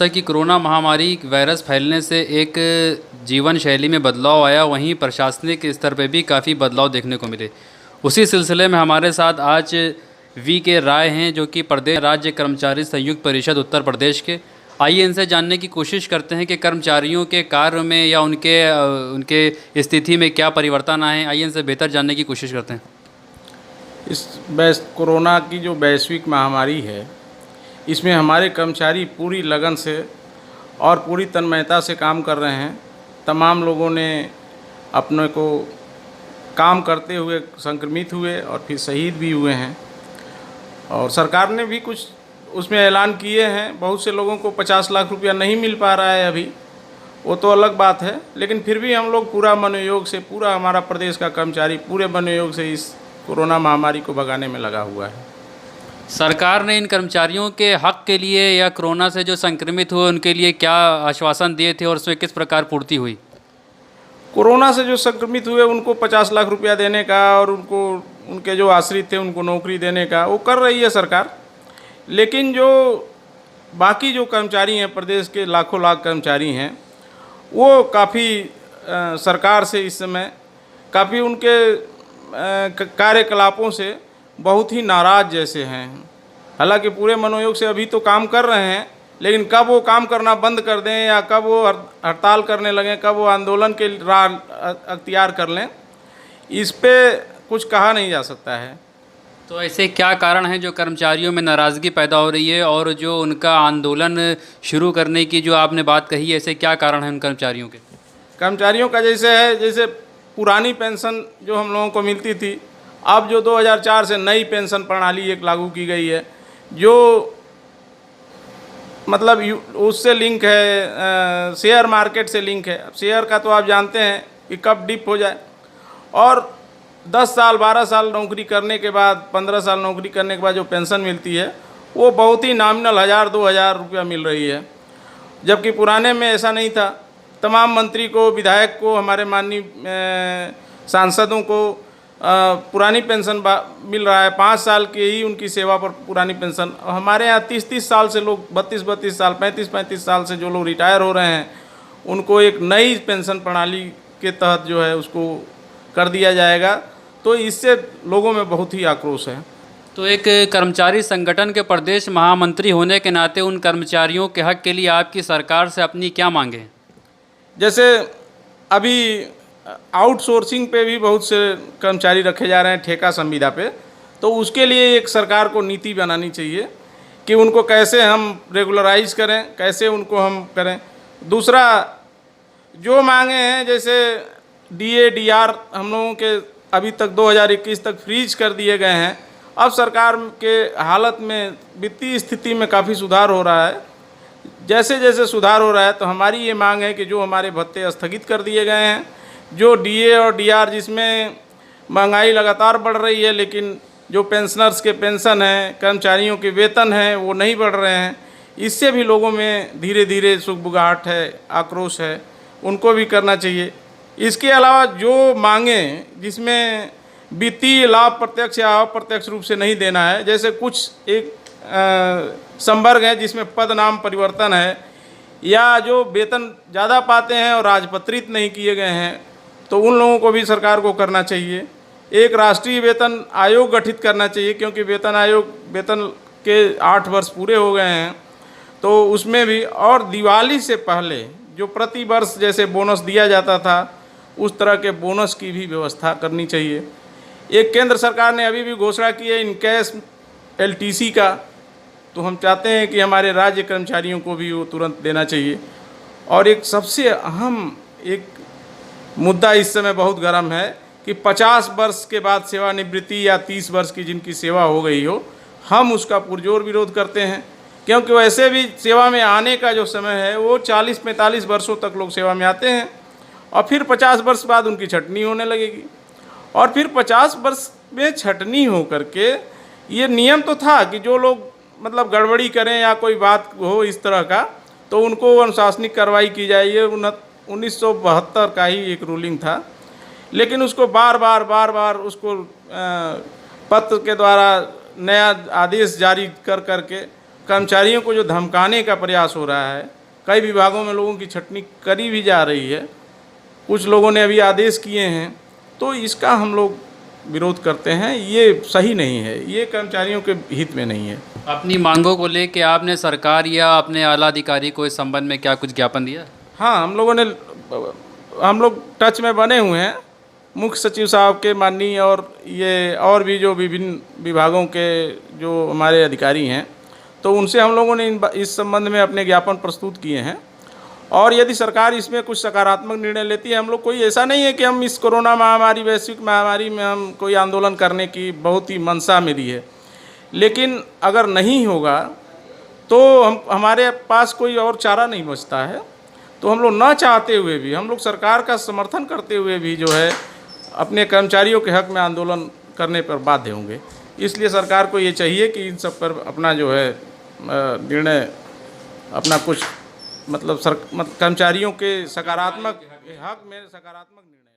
जैसा कि कोरोना महामारी वायरस फैलने से एक जीवन शैली में बदलाव आया, वहीं प्रशासनिक स्तर पे भी काफ़ी बदलाव देखने को मिले। उसी सिलसिले में हमारे साथ आज वी राय हैं, जो कि प्रदेश राज्य कर्मचारी संयुक्त परिषद उत्तर प्रदेश के। आइए इनसे जानने की कोशिश करते हैं कि कर्मचारियों के कार्य में या उनके स्थिति में क्या परिवर्तन आए हैं। आइए इनसे बेहतर जानने की कोशिश करते हैं। कोरोना की जो वैश्विक महामारी है, इसमें हमारे कर्मचारी पूरी लगन से और पूरी तन्मयता से काम कर रहे हैं। तमाम लोगों ने अपने को काम करते हुए संक्रमित हुए और फिर शहीद भी हुए हैं। और सरकार ने भी कुछ उसमें ऐलान किए हैं। बहुत से लोगों को 50 लाख रुपया नहीं मिल पा रहा है अभी, वो तो अलग बात है, लेकिन फिर भी हम लोग पूरा मनोयोग से, पूरा हमारा प्रदेश का कर्मचारी पूरे मनोयोग से इस कोरोना महामारी को भगाने में लगा हुआ है। सरकार ने इन कर्मचारियों के हक के लिए या कोरोना से जो संक्रमित हुए उनके लिए क्या आश्वासन दिए थे और उसमें किस प्रकार पूर्ति हुई? कोरोना से जो संक्रमित हुए उनको 50 लाख रुपया देने का और उनके जो आश्रित थे उनको नौकरी देने का वो कर रही है सरकार। लेकिन जो बाकी जो कर्मचारी हैं, प्रदेश के लाखों लाख कर्मचारी हैं, वो काफ़ी सरकार से इस समय काफ़ी उनके कार्यकलापों से बहुत ही नाराज़ जैसे हैं। हालांकि पूरे मनोयोग से अभी तो काम कर रहे हैं, लेकिन कब वो काम करना बंद कर दें या कब वो हड़ताल करने लगें, कब वो आंदोलन के राह अख्तियार कर लें, इस पे कुछ कहा नहीं जा सकता है। तो ऐसे क्या कारण हैं जो कर्मचारियों में नाराज़गी पैदा हो रही है और जो उनका आंदोलन शुरू करने की जो आपने बात कही है, ऐसे क्या कारण हैं उन कर्मचारियों के? कर्मचारियों का जैसे है, जैसे पुरानी पेंशन जो हम लोगों को मिलती थी, अब जो 2004 से नई पेंशन प्रणाली एक लागू की गई है, जो मतलब उससे लिंक है, शेयर मार्केट से लिंक है। अब शेयर का तो आप जानते हैं कि कब डिप हो जाए, और 10 साल 12 साल नौकरी करने के बाद, 15 साल नौकरी करने के बाद जो पेंशन मिलती है वो बहुत ही नॉमिनल 1000-2000 रुपया मिल रही है, जबकि पुराने में ऐसा नहीं था। तमाम मंत्री को, विधायक को, हमारे माननीय सांसदों को पुरानी पेंशन मिल रहा है। 5 साल की ही उनकी सेवा पर पुरानी पेंशन। हमारे यहाँ 30-30 साल से लोग, 32-32 साल, 35-35 साल से जो लोग रिटायर हो रहे हैं, उनको एक नई पेंशन प्रणाली के तहत जो है उसको कर दिया जाएगा। तो इससे लोगों में बहुत ही आक्रोश है। तो एक कर्मचारी संगठन के प्रदेश महामंत्री होने के नाते उन कर्मचारियों के हक के लिए आपकी सरकार से अपनी क्या मांगे? जैसे अभी आउटसोर्सिंग पे भी बहुत से कर्मचारी रखे जा रहे हैं, ठेका संविदा पे, तो उसके लिए एक सरकार को नीति बनानी चाहिए कि उनको कैसे हम रेगुलराइज करें, कैसे उनको हम करें। दूसरा जो मांगे हैं, जैसे DA/DR हम लोगों के अभी तक 2021 तक फ्रीज कर दिए गए हैं। अब सरकार के हालत में, वित्तीय स्थिति में काफ़ी सुधार हो रहा है। जैसे जैसे सुधार हो रहा है, तो हमारी ये मांग है कि जो हमारे भत्ते स्थगित कर दिए गए हैं, जो DA और DR जिसमें महंगाई लगातार बढ़ रही है, लेकिन जो पेंशनर्स के पेंशन हैं, कर्मचारियों के वेतन हैं, वो नहीं बढ़ रहे हैं, इससे भी लोगों में धीरे धीरे सुगबुगाहट है, आक्रोश है, उनको भी करना चाहिए। इसके अलावा जो मांगे जिसमें वित्तीय लाभ प्रत्यक्ष या अप्रत्यक्ष रूप से नहीं देना है, जैसे कुछ एक संवर्ग है जिसमें पद नाम परिवर्तन है, या जो वेतन ज़्यादा पाते हैं और राजपत्रित नहीं किए गए हैं, तो उन लोगों को भी सरकार को करना चाहिए। एक राष्ट्रीय वेतन आयोग गठित करना चाहिए, क्योंकि वेतन के 8 वर्ष पूरे हो गए हैं, तो उसमें भी। और दिवाली से पहले जो प्रति वर्ष जैसे बोनस दिया जाता था, उस तरह के बोनस की भी व्यवस्था करनी चाहिए। एक केंद्र सरकार ने अभी भी घोषणा की है इनकैश LTC का, तो हम चाहते हैं कि हमारे राज्य कर्मचारियों को भी वो तुरंत देना चाहिए। और एक सबसे अहम एक मुद्दा इस समय बहुत गर्म है कि 50 वर्ष के बाद सेवानिवृत्ति या 30 वर्ष की जिनकी सेवा हो गई हो, हम उसका पुरजोर विरोध करते हैं। क्योंकि वैसे भी सेवा में आने का जो समय है वो 40-45 वर्षों तक लोग सेवा में आते हैं, और फिर 50 वर्ष बाद उनकी छटनी होने लगेगी। और फिर 50 वर्ष में छटनी हो करके, ये नियम तो था कि जो लोग मतलब गड़बड़ी करें या कोई बात हो इस तरह का, तो उनको अनुशासनिक कार्रवाई की जाए। ये 1972 का ही एक रूलिंग था, लेकिन उसको बार बार उसको पत्र के द्वारा नया आदेश जारी कर करके कर्मचारियों को जो धमकाने का प्रयास हो रहा है, कई विभागों में लोगों की छटनी करी भी जा रही है, कुछ लोगों ने अभी आदेश किए हैं, तो इसका हम लोग विरोध करते हैं। ये सही नहीं है, ये कर्मचारियों के हित में नहीं है। अपनी मांगों को लेके आपने सरकार या अपने आला अधिकारी को इस संबंध में क्या कुछ ज्ञापन दिया? हाँ, हम लोग टच में बने हुए हैं मुख्य सचिव साहब के माननीय, और भी जो विभिन्न विभागों के जो हमारे अधिकारी हैं, तो उनसे हम लोगों ने इस संबंध में अपने ज्ञापन प्रस्तुत किए हैं। और यदि सरकार इसमें कुछ सकारात्मक निर्णय लेती है, हम लोग, कोई ऐसा नहीं है कि हम इस कोरोना महामारी, वैश्विक महामारी में हम कोई आंदोलन करने की बहुत ही मंशा मेरी है, लेकिन अगर नहीं होगा तो हमारे पास कोई और चारा नहीं बचता है। तो हम लोग न चाहते हुए भी, हम लोग सरकार का समर्थन करते हुए भी जो है अपने कर्मचारियों के हक में आंदोलन करने पर बाध्य होंगे। इसलिए सरकार को ये चाहिए कि इन सब पर अपना जो है निर्णय, अपना कुछ मतलब कर्मचारियों के सकारात्मक हक में सकारात्मक निर्णय